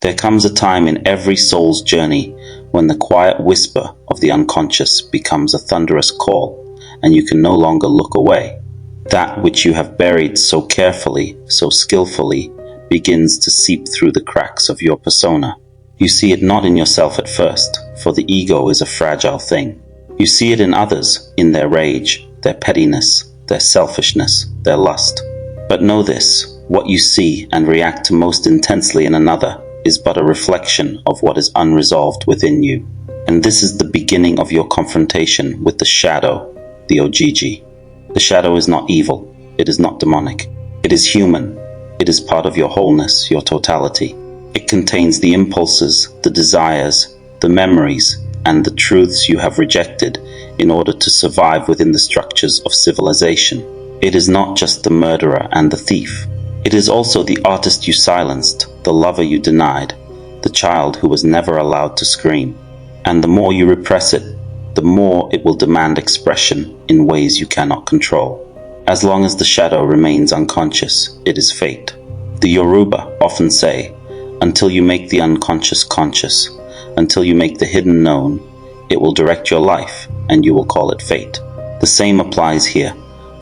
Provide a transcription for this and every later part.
There comes a time in every soul's journey when the quiet whisper of the unconscious becomes a thunderous call, and you can no longer look away. That which you have buried so carefully, so skillfully, begins to seep through the cracks of your persona. You see it not in yourself at first, for the ego is a fragile thing. You see it in others, in their rage, their pettiness, their selfishness, their lust. But know this, what you see and react to most intensely in another is but a reflection of what is unresolved within you. And this is the beginning of your confrontation with the shadow, the Ojiji. The shadow is not evil, it is not demonic. It is human, it is part of your wholeness, your totality. It contains the impulses, the desires, the memories, and the truths you have rejected in order to survive within the structures of civilization. It is not just the murderer and the thief. It is also the artist you silenced, the lover you denied, the child who was never allowed to scream. And the more you repress it, the more it will demand expression in ways you cannot control. As long as the shadow remains unconscious, it is fate. The Yoruba often say, until you make the unconscious conscious, until you make the hidden known, it will direct your life, and you will call it fate. The same applies here,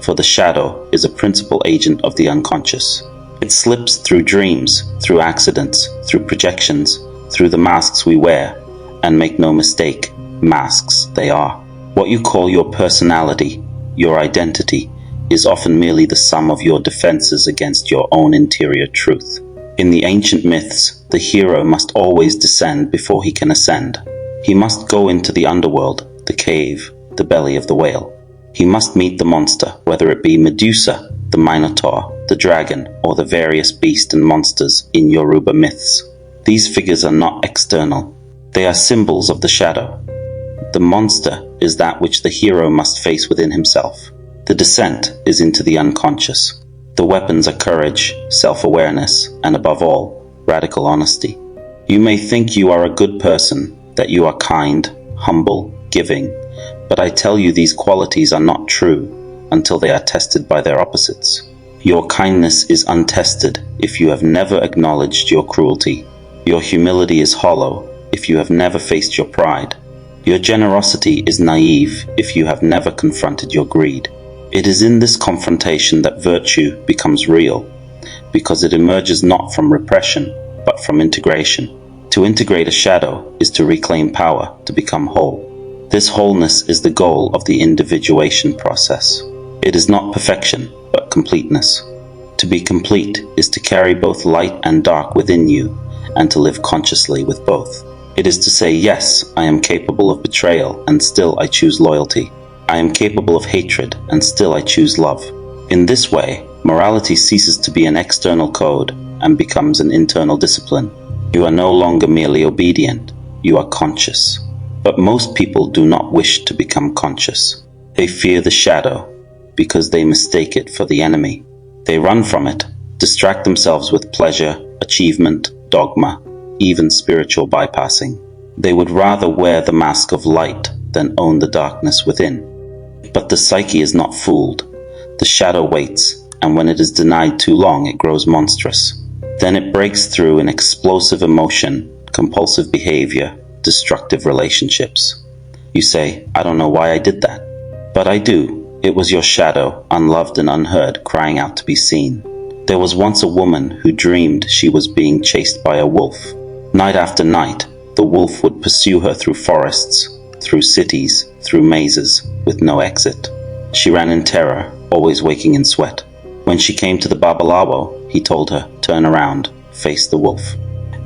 for the shadow is a principal agent of the unconscious. It slips through dreams, through accidents, through projections, through the masks we wear, and make no mistake, masks they are. What you call your personality, your identity, is often merely the sum of your defenses against your own interior truth. In the ancient myths, the hero must always descend before he can ascend. He must go into the underworld, the cave, the belly of the whale. He must meet the monster, whether it be Medusa, the Minotaur, the dragon, or the various beasts and monsters in Yoruba myths. These figures are not external. They are symbols of the shadow. The monster is that which the hero must face within himself. The descent is into the unconscious. The weapons are courage, self-awareness, and above all, radical honesty. You may think you are a good person, that you are kind, humble, giving, but I tell you these qualities are not true until they are tested by their opposites. Your kindness is untested if you have never acknowledged your cruelty. Your humility is hollow if you have never faced your pride. Your generosity is naive if you have never confronted your greed. It is in this confrontation that virtue becomes real, because it emerges not from repression, but from integration. To integrate a shadow is to reclaim power, to become whole. This wholeness is the goal of the individuation process. It is not perfection, but completeness. To be complete is to carry both light and dark within you, and to live consciously with both. It is to say, yes, I am capable of betrayal, and still I choose loyalty. I am capable of hatred, and still I choose love. In this way, morality ceases to be an external code and becomes an internal discipline. You are no longer merely obedient, you are conscious. But most people do not wish to become conscious. They fear the shadow because they mistake it for the enemy. They run from it, distract themselves with pleasure, achievement, dogma, even spiritual bypassing. They would rather wear the mask of light than own the darkness within. But the psyche is not fooled. The shadow waits, and when it is denied too long, it grows monstrous. Then it breaks through in explosive emotion, compulsive behavior, destructive relationships. You say, I don't know why I did that. But I do. It was your shadow, unloved and unheard, crying out to be seen. There was once a woman who dreamed she was being chased by a wolf. Night after night, the wolf would pursue her through forests, through cities, through mazes, with no exit. She ran in terror, always waking in sweat. When she came to the Babalawo, he told her, turn around, face the wolf.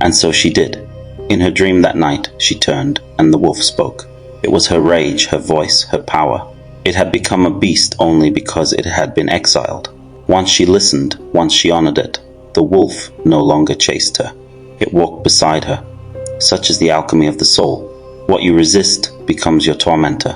And so she did. In her dream that night, she turned, and the wolf spoke. It was her rage, her voice, her power. It had become a beast only because it had been exiled. Once she listened, once she honored it, the wolf no longer chased her. It walked beside her. Such is the alchemy of the soul. What you resist becomes your tormentor.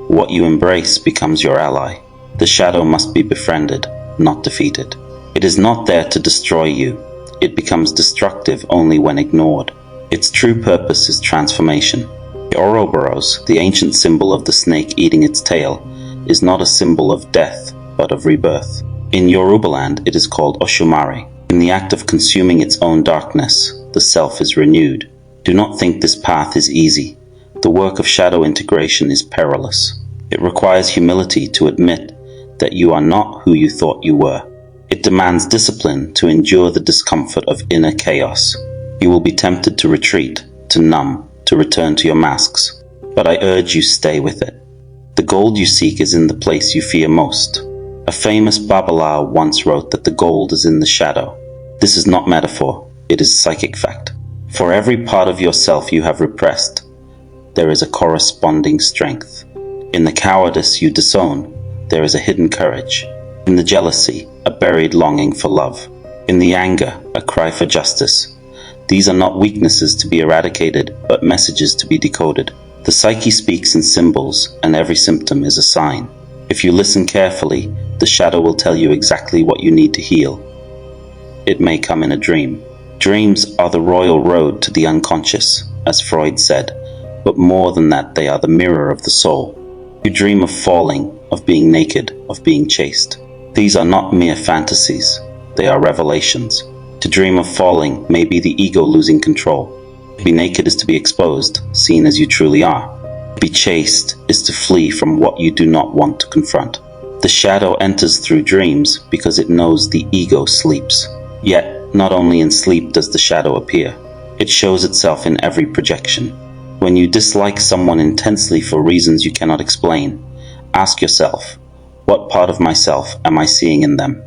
What you embrace becomes your ally. The shadow must be befriended, not defeated. It is not there to destroy you. It becomes destructive only when ignored. Its true purpose is transformation. The Ouroboros, the ancient symbol of the snake eating its tail, is not a symbol of death, but of rebirth. In Yorubaland, it is called Oshumare. In the act of consuming its own darkness, the self is renewed. Do not think this path is easy. The work of shadow integration is perilous. It requires humility to admit that you are not who you thought you were. It demands discipline to endure the discomfort of inner chaos. You will be tempted to retreat, to numb, to return to your masks. But I urge you stay with it. The gold you seek is in the place you fear most. A famous Babalawo once wrote that the gold is in the shadow. This is not metaphor, it is psychic fact. For every part of yourself you have repressed, there is a corresponding strength. In the cowardice you disown, there is a hidden courage. In the jealousy, a buried longing for love. In the anger, a cry for justice. These are not weaknesses to be eradicated, but messages to be decoded. The psyche speaks in symbols, and every symptom is a sign. If you listen carefully, the shadow will tell you exactly what you need to heal. It may come in a dream. Dreams are the royal road to the unconscious, as Freud said, but more than that, they are the mirror of the soul. You dream of falling, of being naked, of being chaste. These are not mere fantasies, they are revelations. To dream of falling may be the ego losing control. To be naked is to be exposed, seen as you truly are. To be chaste is to flee from what you do not want to confront. The shadow enters through dreams because it knows the ego sleeps. Yet, not only in sleep does the shadow appear, it shows itself in every projection. When you dislike someone intensely for reasons you cannot explain, ask yourself, what part of myself am I seeing in them?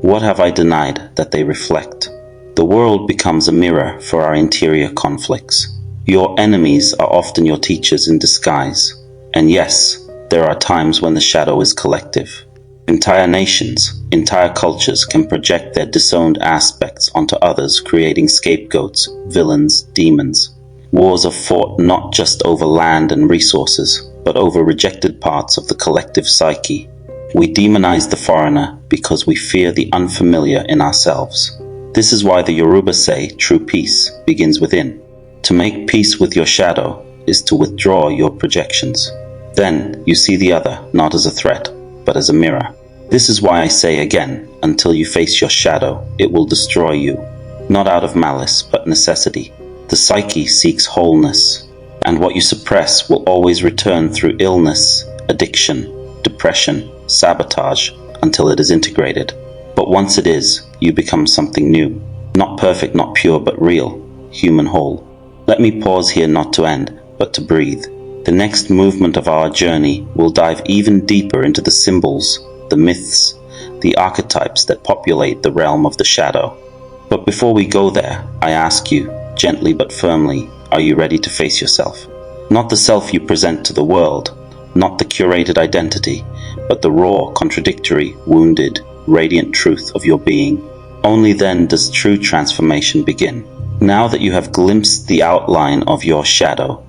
What have I denied that they reflect? The world becomes a mirror for our interior conflicts. Your enemies are often your teachers in disguise. And yes, there are times when the shadow is collective. Entire nations, entire cultures can project their disowned aspects onto others, creating scapegoats, villains, demons. Wars are fought not just over land and resources, but over rejected parts of the collective psyche. We demonize the foreigner because we fear the unfamiliar in ourselves. This is why the Yoruba say true peace begins within. To make peace with your shadow is to withdraw your projections. Then you see the other not as a threat, but as a mirror. This is why I say again, until you face your shadow, it will destroy you. Not out of malice, but necessity. The psyche seeks wholeness, and what you suppress will always return through illness, addiction, depression, sabotage, until it is integrated. But once it is, you become something new. Not perfect, not pure, but real, human whole. Let me pause here not to end, but to breathe. The next movement of our journey will dive even deeper into the symbols, the myths, the archetypes that populate the realm of the shadow. But before we go there, I ask you, gently but firmly, are you ready to face yourself? Not the self you present to the world, not the curated identity, but the raw, contradictory, wounded, radiant truth of your being. Only then does true transformation begin. Now that you have glimpsed the outline of your shadow,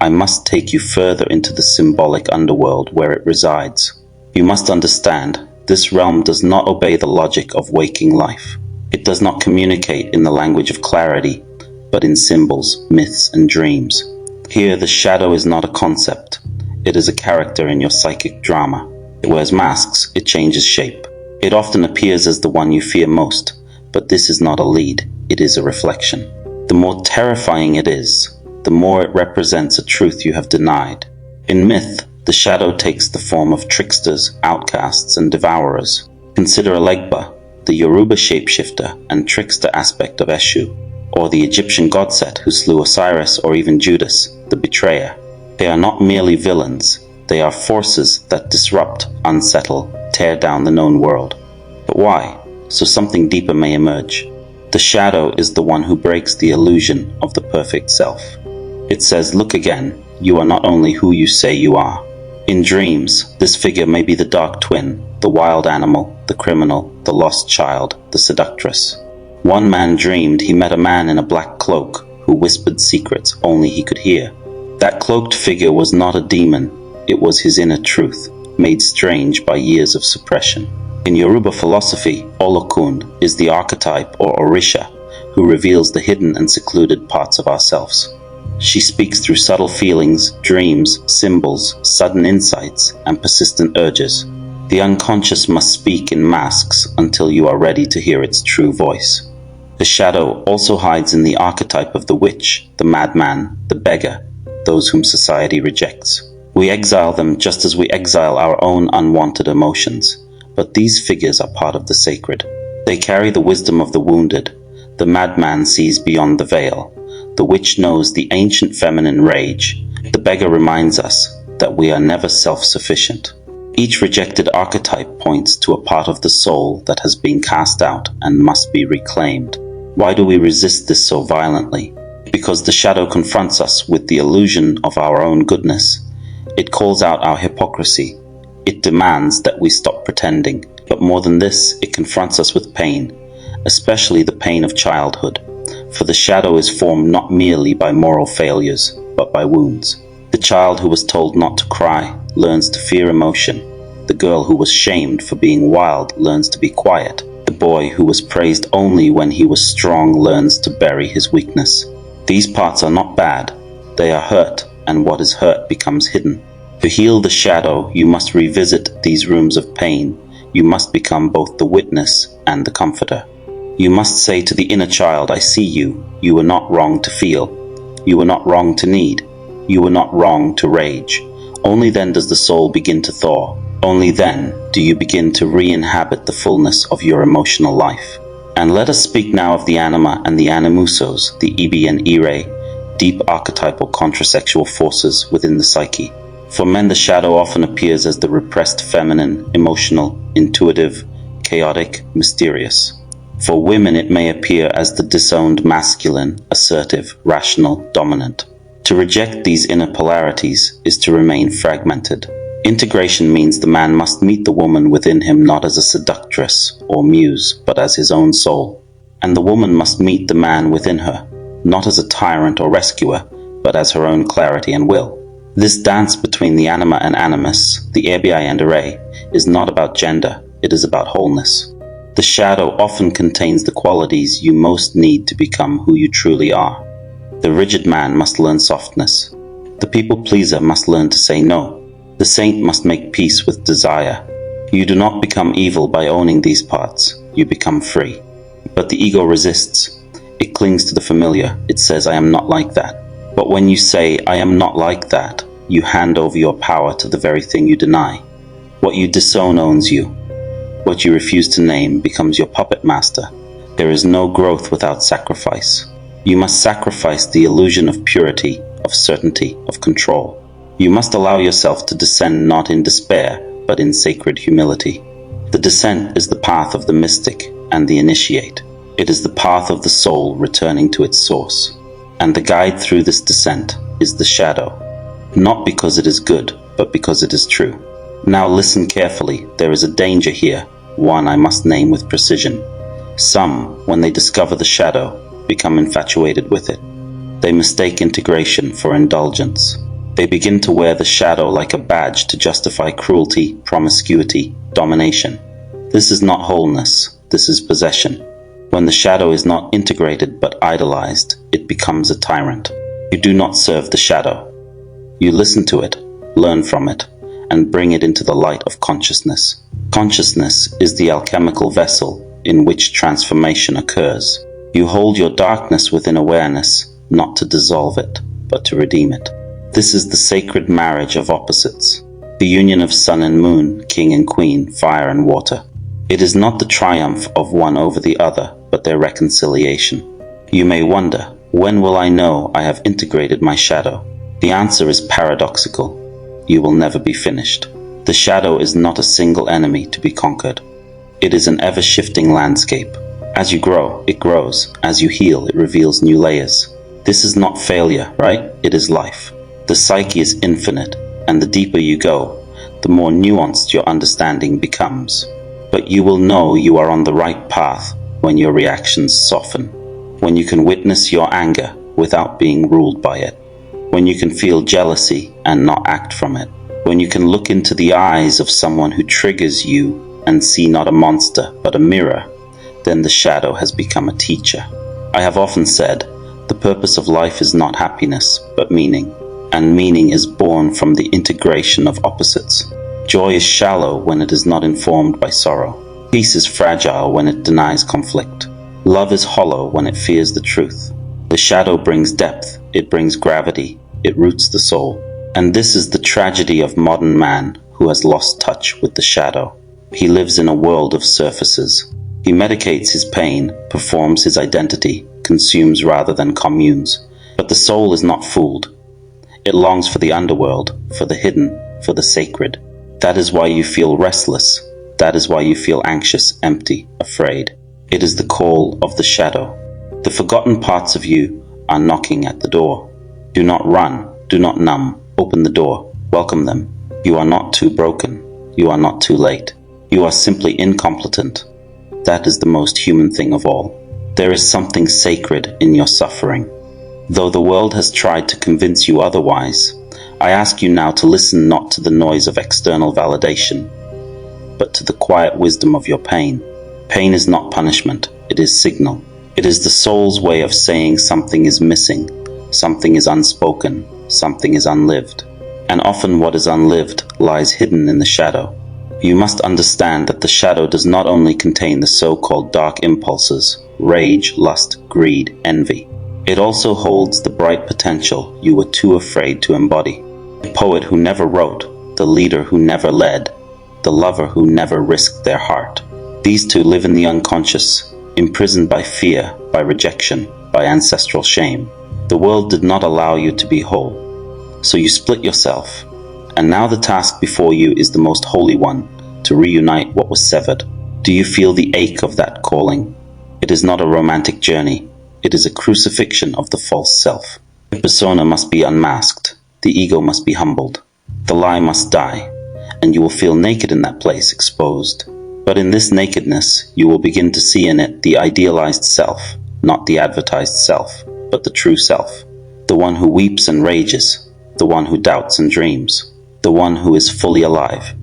I must take you further into the symbolic underworld where it resides. You must understand, this realm does not obey the logic of waking life. It does not communicate in the language of clarity, but in symbols, myths, and dreams. Here, the shadow is not a concept. It is a character in your psychic drama. It wears masks, it changes shape. It often appears as the one you fear most, but this is not a lead, it is a reflection. The more terrifying it is, the more it represents a truth you have denied. In myth, the shadow takes the form of tricksters, outcasts, and devourers. Consider Elegba, the Yoruba shapeshifter and trickster aspect of Eshu, or the Egyptian god Set who slew Osiris, or even Judas, the betrayer. They are not merely villains, they are forces that disrupt, unsettle, tear down the known world. But why? So something deeper may emerge. The shadow is the one who breaks the illusion of the perfect self. It says, look again, you are not only who you say you are. In dreams, this figure may be the dark twin, the wild animal, the criminal, the lost child, the seductress. One man dreamed he met a man in a black cloak who whispered secrets only he could hear. That cloaked figure was not a demon, it was his inner truth, made strange by years of suppression. In Yoruba philosophy, Olokun is the archetype or Orisha who reveals the hidden and secluded parts of ourselves. She speaks through subtle feelings, dreams, symbols, sudden insights, and persistent urges. The unconscious must speak in masks until you are ready to hear its true voice. The shadow also hides in the archetype of the witch, the madman, the beggar, those whom society rejects. We exile them just as we exile our own unwanted emotions, but these figures are part of the sacred. They carry the wisdom of the wounded. The madman sees beyond the veil. The witch knows the ancient feminine rage. The beggar reminds us that we are never self-sufficient. Each rejected archetype points to a part of the soul that has been cast out and must be reclaimed. Why do we resist this so violently? Because the shadow confronts us with the illusion of our own goodness. It calls out our hypocrisy. It demands that we stop pretending. But more than this, it confronts us with pain, especially the pain of childhood. For the shadow is formed not merely by moral failures, but by wounds. The child who was told not to cry learns to fear emotion. The girl who was shamed for being wild learns to be quiet. The boy who was praised only when he was strong learns to bury his weakness. These parts are not bad. They are hurt, and what is hurt becomes hidden. To heal the shadow, you must revisit these rooms of pain. You must become both the witness and the comforter. You must say to the inner child, I see you. You were not wrong to feel. You were not wrong to need. You were not wrong to rage. Only then does the soul begin to thaw. Only then do you begin to re-inhabit the fullness of your emotional life. And let us speak now of the anima and the animusos, the ibi and ire, deep archetypal contrasexual forces within the psyche. For men, the shadow often appears as the repressed feminine, emotional, intuitive, chaotic, mysterious. For women, it may appear as the disowned masculine, assertive, rational, dominant. To reject these inner polarities is to remain fragmented. Integration means the man must meet the woman within him not as a seductress or muse, but as his own soul. And the woman must meet the man within her, not as a tyrant or rescuer, but as her own clarity and will. This dance between the anima and animus, the ibi and ire, is not about gender, it is about wholeness. The shadow often contains the qualities you most need to become who you truly are. The rigid man must learn softness. The people pleaser must learn to say no. The saint must make peace with desire. You do not become evil by owning these parts. You become free. But the ego resists. It clings to the familiar. It says, I am not like that. But when you say, I am not like that, you hand over your power to the very thing you deny. What you disown owns you. What you refuse to name becomes your puppet master. There is no growth without sacrifice. You must sacrifice the illusion of purity, of certainty, of control. You must allow yourself to descend not in despair, but in sacred humility. The descent is the path of the mystic and the initiate. It is the path of the soul returning to its source. And the guide through this descent is the shadow, not because it is good, but because it is true. Now listen carefully, there is a danger here, one I must name with precision. Some, when they discover the shadow, become infatuated with it. They mistake integration for indulgence. They begin to wear the shadow like a badge to justify cruelty, promiscuity, domination. This is not wholeness, this is possession. When the shadow is not integrated but idolized, it becomes a tyrant. You do not serve the shadow. You listen to it, learn from it, and bring it into the light of consciousness. Consciousness is the alchemical vessel in which transformation occurs. You hold your darkness within awareness, not to dissolve it, but to redeem it. This is the sacred marriage of opposites, the union of sun and moon, king and queen, fire and water. It is not the triumph of one over the other, but their reconciliation. You may wonder, when will I know I have integrated my shadow? The answer is paradoxical. You will never be finished. The shadow is not a single enemy to be conquered. It is an ever-shifting landscape. As you grow, it grows. As you heal, it reveals new layers. This is not failure, right? It is life. The psyche is infinite, and the deeper you go, the more nuanced your understanding becomes. But you will know you are on the right path when your reactions soften, when you can witness your anger without being ruled by it, when you can feel jealousy and not act from it, when you can look into the eyes of someone who triggers you and see not a monster but a mirror, then the shadow has become a teacher. I have often said, the purpose of life is not happiness, but meaning. And meaning is born from the integration of opposites. Joy is shallow when it is not informed by sorrow. Peace is fragile when it denies conflict. Love is hollow when it fears the truth. The shadow brings depth, it brings gravity, it roots the soul. And this is the tragedy of modern man who has lost touch with the shadow. He lives in a world of surfaces. He medicates his pain, performs his identity, consumes rather than communes. But the soul is not fooled. It longs for the underworld, for the hidden, for the sacred. That is why you feel restless. That is why you feel anxious, empty, afraid. It is the call of the shadow. The forgotten parts of you are knocking at the door. Do not run, do not numb. Open the door, welcome them. You are not too broken. You are not too late. You are simply incompetent. That is the most human thing of all. There is something sacred in your suffering. Though the world has tried to convince you otherwise, I ask you now to listen not to the noise of external validation, but to the quiet wisdom of your pain. Pain is not punishment, it is signal. It is the soul's way of saying something is missing, something is unspoken, something is unlived. And often what is unlived lies hidden in the shadow. You must understand that the shadow does not only contain the so-called dark impulses, rage, lust, greed, envy. It also holds the bright potential you were too afraid to embody. The poet who never wrote, the leader who never led, the lover who never risked their heart. These two live in the unconscious, imprisoned by fear, by rejection, by ancestral shame. The world did not allow you to be whole. So you split yourself, and now the task before you is the most holy one, to reunite what was severed. Do you feel the ache of that calling? It is not a romantic journey. It is a crucifixion of the false self. The persona must be unmasked. The ego must be humbled. The lie must die, and you will feel naked in that place, exposed. But in this nakedness, you will begin to see in it the idealized self, not the advertised self, but the true self. The one who weeps and rages, the one who doubts and dreams, the one who is fully alive.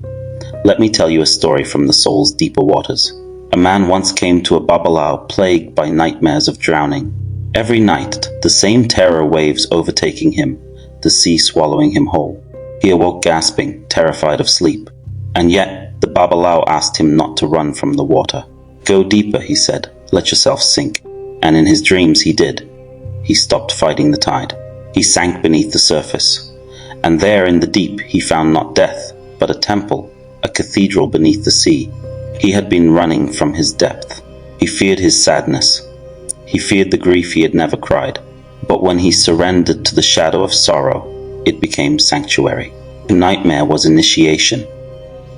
Let me tell you a story from the soul's deeper waters. A man once came to a babalao plagued by nightmares of drowning. Every night, the same terror waves overtaking him, the sea swallowing him whole. He awoke gasping, terrified of sleep. And yet, the babalao asked him not to run from the water. Go deeper, he said, let yourself sink. And in his dreams he did. He stopped fighting the tide. He sank beneath the surface. And there in the deep he found not death, but a temple, a cathedral beneath the sea. He had been running from his depth. He feared his sadness. He feared the grief he had never cried. But when he surrendered to the shadow of sorrow, it became sanctuary. The nightmare was initiation.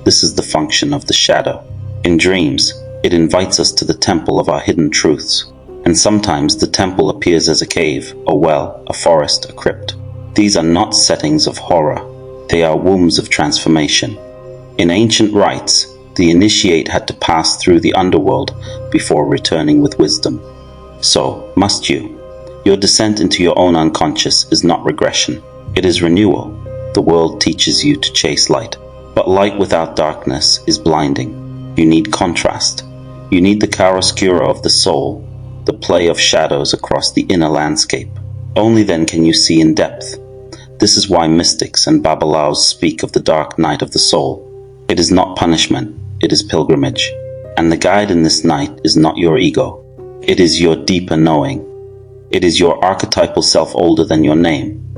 This is the function of the shadow. In dreams, it invites us to the temple of our hidden truths. And sometimes the temple appears as a cave, a well, a forest, a crypt. These are not settings of horror. They are wombs of transformation. In ancient rites, the initiate had to pass through the underworld before returning with wisdom. So, must you? Your descent into your own unconscious is not regression. It is renewal. The world teaches you to chase light. But light without darkness is blinding. You need contrast. You need the chiaroscuro of the soul, the play of shadows across the inner landscape. Only then can you see in depth. This is why mystics and babalaos speak of the dark night of the soul. It is not punishment, it is pilgrimage. And the guide in this night is not your ego. It is your deeper knowing. It is your archetypal self older than your name,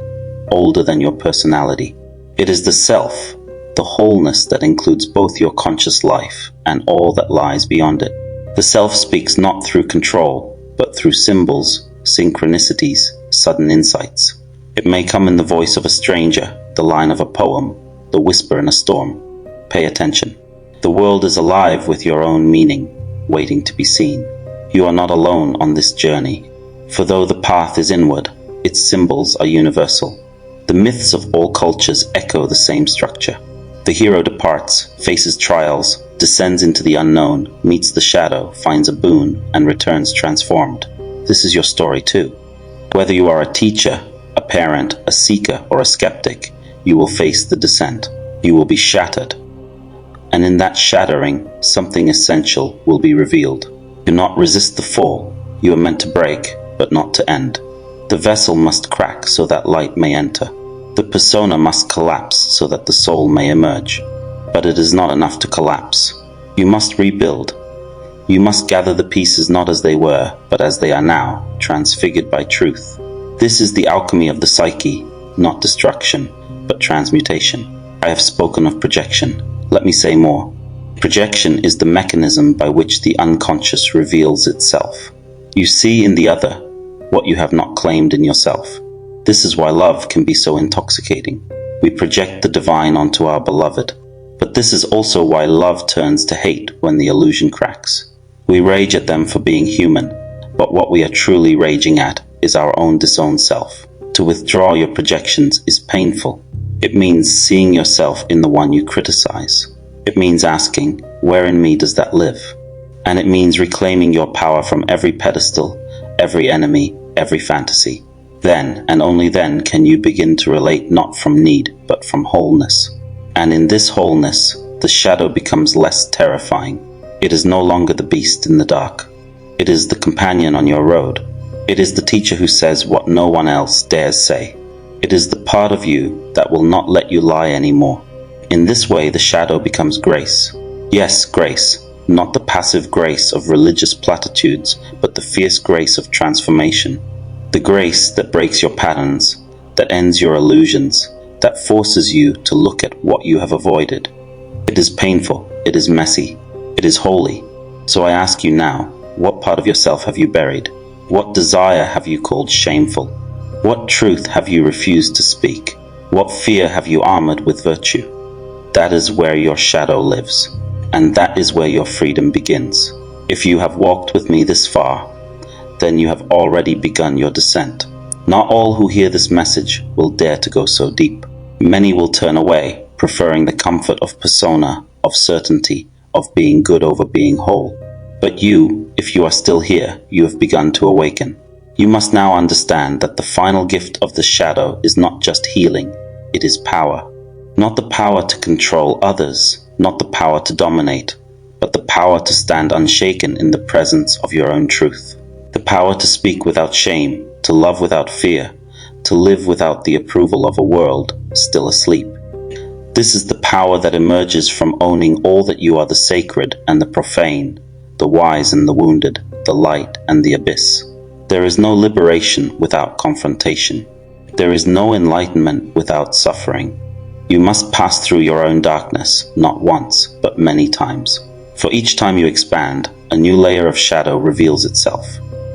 older than your personality. It is the self, the wholeness that includes both your conscious life and all that lies beyond it. The self speaks not through control, but through symbols, synchronicities, sudden insights. It may come in the voice of a stranger, the line of a poem, the whisper in a storm. Pay attention. The world is alive with your own meaning, waiting to be seen. You are not alone on this journey, for though the path is inward, its symbols are universal. The myths of all cultures echo the same structure. The hero departs, faces trials, descends into the unknown, meets the shadow, finds a boon, and returns transformed. This is your story too. Whether you are a teacher, a parent, a seeker, or a skeptic, you will face the descent. You will be shattered. And in that shattering, something essential will be revealed. Do not resist the fall. You are meant to break, but not to end. The vessel must crack so that light may enter. The persona must collapse so that the soul may emerge. But it is not enough to collapse. You must rebuild. You must gather the pieces not as they were, but as they are now, transfigured by truth. This is the alchemy of the psyche, not destruction, but transmutation. I have spoken of projection. Let me say more. Projection is the mechanism by which the unconscious reveals itself. You see in the other what you have not claimed in yourself. This is why love can be so intoxicating. We project the divine onto our beloved. But this is also why love turns to hate when the illusion cracks. We rage at them for being human, but what we are truly raging at is our own disowned self. To withdraw your projections is painful. It means seeing yourself in the one you criticize. It means asking, where in me does that live? And it means reclaiming your power from every pedestal, every enemy, every fantasy. Then, and only then, can you begin to relate not from need, but from wholeness. And in this wholeness, the shadow becomes less terrifying. It is no longer the beast in the dark. It is the companion on your road. It is the teacher who says what no one else dares say. It is the part of you that will not let you lie anymore. In this way, the shadow becomes grace. Yes, grace, not the passive grace of religious platitudes, but the fierce grace of transformation. The grace that breaks your patterns, that ends your illusions, that forces you to look at what you have avoided. It is painful, it is messy, it is holy. So I ask you now, what part of yourself have you buried? What desire have you called shameful? What truth have you refused to speak? What fear have you armored with virtue? That is where your shadow lives, and that is where your freedom begins. If you have walked with me this far, then you have already begun your descent. Not all who hear this message will dare to go so deep. Many will turn away, preferring the comfort of persona, of certainty, of being good over being whole. But you, if you are still here, you have begun to awaken. You must now understand that the final gift of the shadow is not just healing, it is power. Not the power to control others, not the power to dominate, but the power to stand unshaken in the presence of your own truth. The power to speak without shame, to love without fear, to live without the approval of a world still asleep. This is the power that emerges from owning all that you are, the sacred and the profane, the wise and the wounded, the light and the abyss. There is no liberation without confrontation. There is no enlightenment without suffering. You must pass through your own darkness, not once, but many times. For each time you expand, a new layer of shadow reveals itself.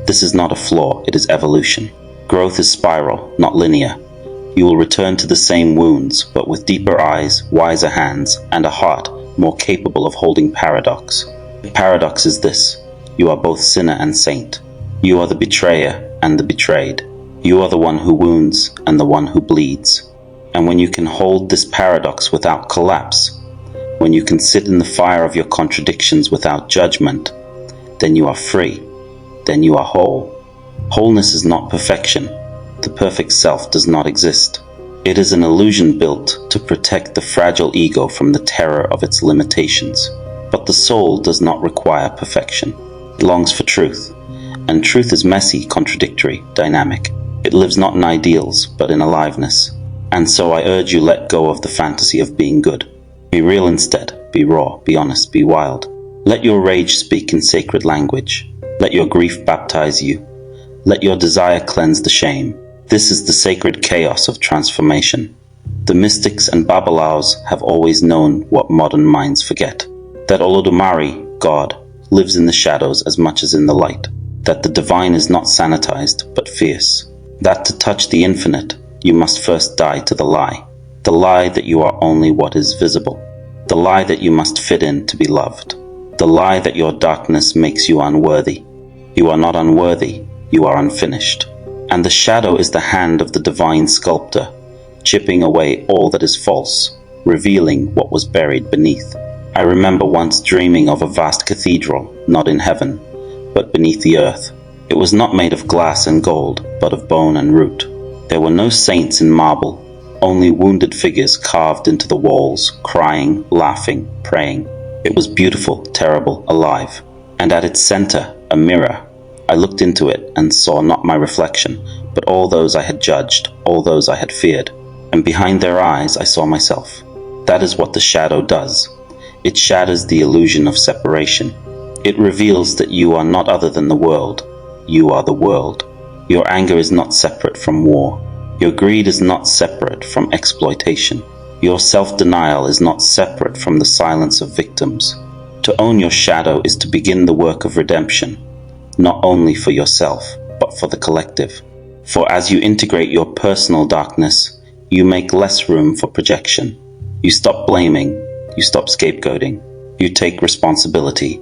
This is not a flaw, it is evolution. Growth is spiral, not linear. You will return to the same wounds, but with deeper eyes, wiser hands, and a heart more capable of holding paradox. The paradox is this: you are both sinner and saint. You are the betrayer and the betrayed. You are the one who wounds and the one who bleeds. And when you can hold this paradox without collapse, when you can sit in the fire of your contradictions without judgment, then you are free, then you are whole. Wholeness is not perfection. The perfect self does not exist. It is an illusion built to protect the fragile ego from the terror of its limitations. But the soul does not require perfection. It longs for truth. And truth is messy, contradictory, dynamic. It lives not in ideals, but in aliveness. And so I urge you, let go of the fantasy of being good. Be real instead. Be raw, be honest, be wild. Let your rage speak in sacred language. Let your grief baptize you. Let your desire cleanse the shame. This is the sacred chaos of transformation. The mystics and Babalaos have always known what modern minds forget. That Olodumare, God, lives in the shadows as much as in the light. That the divine is not sanitized, but fierce. That to touch the infinite, you must first die to the lie. The lie that you are only what is visible. The lie that you must fit in to be loved. The lie that your darkness makes you unworthy. You are not unworthy, you are unfinished. And the shadow is the hand of the divine sculptor, chipping away all that is false, revealing what was buried beneath. I remember once dreaming of a vast cathedral, not in heaven, but beneath the earth. It was not made of glass and gold, but of bone and root. There were no saints in marble, only wounded figures carved into the walls, crying, laughing, praying. It was beautiful, terrible, alive. And at its center, a mirror. I looked into it and saw not my reflection, but all those I had judged, all those I had feared. And behind their eyes I saw myself. That is what the shadow does. It shatters the illusion of separation. It reveals that you are not other than the world. You are the world. Your anger is not separate from war. Your greed is not separate from exploitation. Your self-denial is not separate from the silence of victims. To own your shadow is to begin the work of redemption, not only for yourself, but for the collective. For as you integrate your personal darkness, you make less room for projection. You stop blaming, you stop scapegoating, you take responsibility.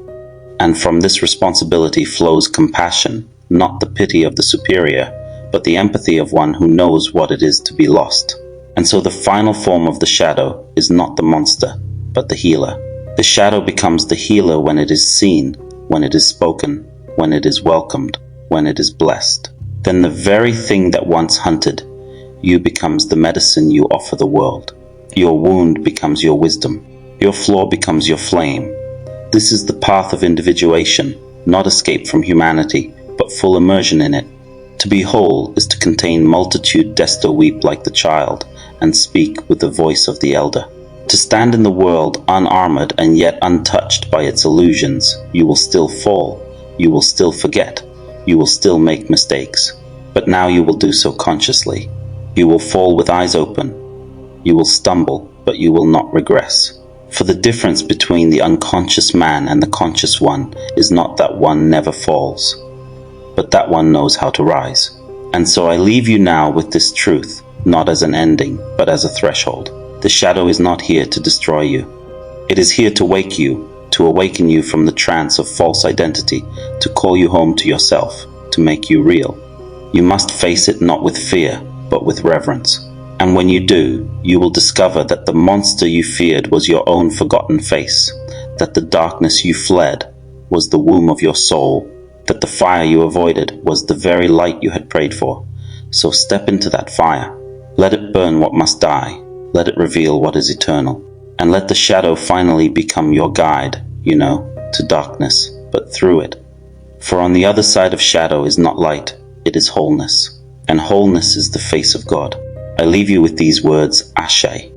And from this responsibility flows compassion, not the pity of the superior, but the empathy of one who knows what it is to be lost. And so the final form of the shadow is not the monster, but the healer. The shadow becomes the healer when it is seen, when it is spoken, when it is welcomed, when it is blessed. Then the very thing that once hunted you becomes the medicine you offer the world. Your wound becomes your wisdom. Your flaw becomes your flame. This is the path of individuation, not escape from humanity, but full immersion in it. To be whole is to contain multitude desto weep like the child, and speak with the voice of the elder. To stand in the world unarmored and yet untouched by its illusions, you will still fall, you will still forget, you will still make mistakes. But now you will do so consciously. You will fall with eyes open. You will stumble, but you will not regress. For the difference between the unconscious man and the conscious one is not that one never falls, but that one knows how to rise. And so I leave you now with this truth, not as an ending, but as a threshold. The shadow is not here to destroy you. It is here to wake you, to awaken you from the trance of false identity, to call you home to yourself, to make you real. You must face it not with fear, but with reverence. And when you do, you will discover that the monster you feared was your own forgotten face, that the darkness you fled was the womb of your soul, that the fire you avoided was the very light you had prayed for. So step into that fire. Let it burn what must die. Let it reveal what is eternal. And let the shadow finally become your guide, to darkness, but through it. For on the other side of shadow is not light, it is wholeness. And wholeness is the face of God. I leave you with these words, Ashe.